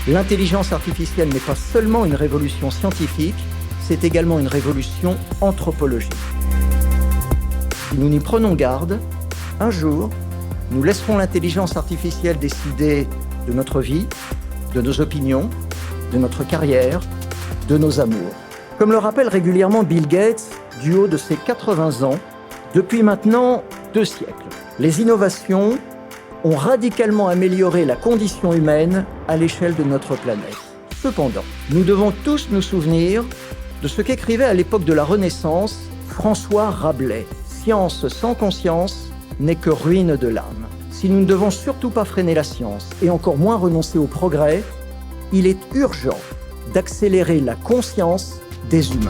L'intelligence artificielle n'est pas seulement une révolution scientifique, c'est également une révolution anthropologique. Si nous n'y prenons garde, un jour, nous laisserons l'intelligence artificielle décider de notre vie, de nos opinions, de notre carrière, de nos amours. Comme le rappelle régulièrement Bill Gates, du haut de ses 80 ans, depuis maintenant 2 siècles, les innovations ont radicalement amélioré la condition humaine à l'échelle de notre planète. Cependant, nous devons tous nous souvenir de ce qu'écrivait à l'époque de la Renaissance François Rabelais. Science sans conscience n'est que ruine de l'âme. Si nous ne devons surtout pas freiner la science et encore moins renoncer au progrès, il est urgent d'accélérer la conscience des humains.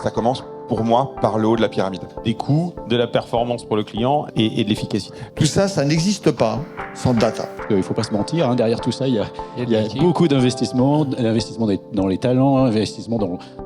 Ça commence pour moi par le haut de la pyramide. Des coûts, de la performance pour le client et de l'efficacité. Tout ça, ça n'existe pas sans data. Il ne faut pas se mentir, hein, derrière tout ça, il y a beaucoup d'investissements, investissement dans les talents, investissement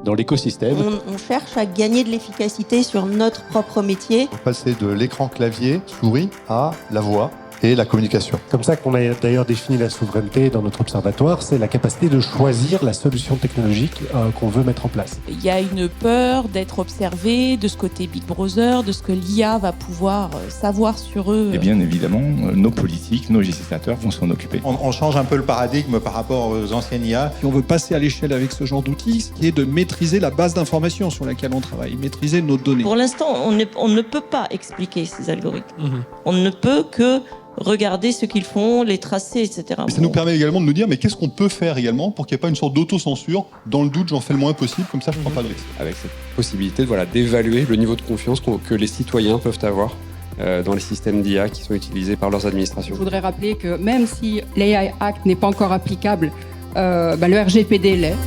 dans l'écosystème. On cherche à gagner de l'efficacité sur notre propre métier. On passer de l'écran clavier, souris, à la voix et la communication. Comme ça qu'on a d'ailleurs défini la souveraineté dans notre observatoire, c'est la capacité de choisir la solution technologique qu'on veut mettre en place. Il y a une peur d'être observé, de ce côté Big Brother, de ce que l'IA va pouvoir savoir sur eux. Et bien évidemment, nos politiques, nos législateurs vont s'en occuper. On change un peu le paradigme par rapport aux anciennes IA. Si on veut passer à l'échelle avec ce genre d'outils, qui est de maîtriser la base d'information sur laquelle on travaille, maîtriser nos données. Pour l'instant, on ne peut pas expliquer ces algorithmes. On ne peut que regarder ce qu'ils font, les tracer, etc. Mais ça nous permet également de nous dire, mais qu'est-ce qu'on peut faire également pour qu'il n'y ait pas une sorte d'autocensure. Dans le doute, j'en fais le moins possible, comme ça je ne prends pas de risque. Avec cette possibilité d'évaluer le niveau de confiance que les citoyens peuvent avoir dans les systèmes d'IA qui sont utilisés par leurs administrations. Je voudrais rappeler que même si l'AI Act n'est pas encore applicable, le RGPD l'est.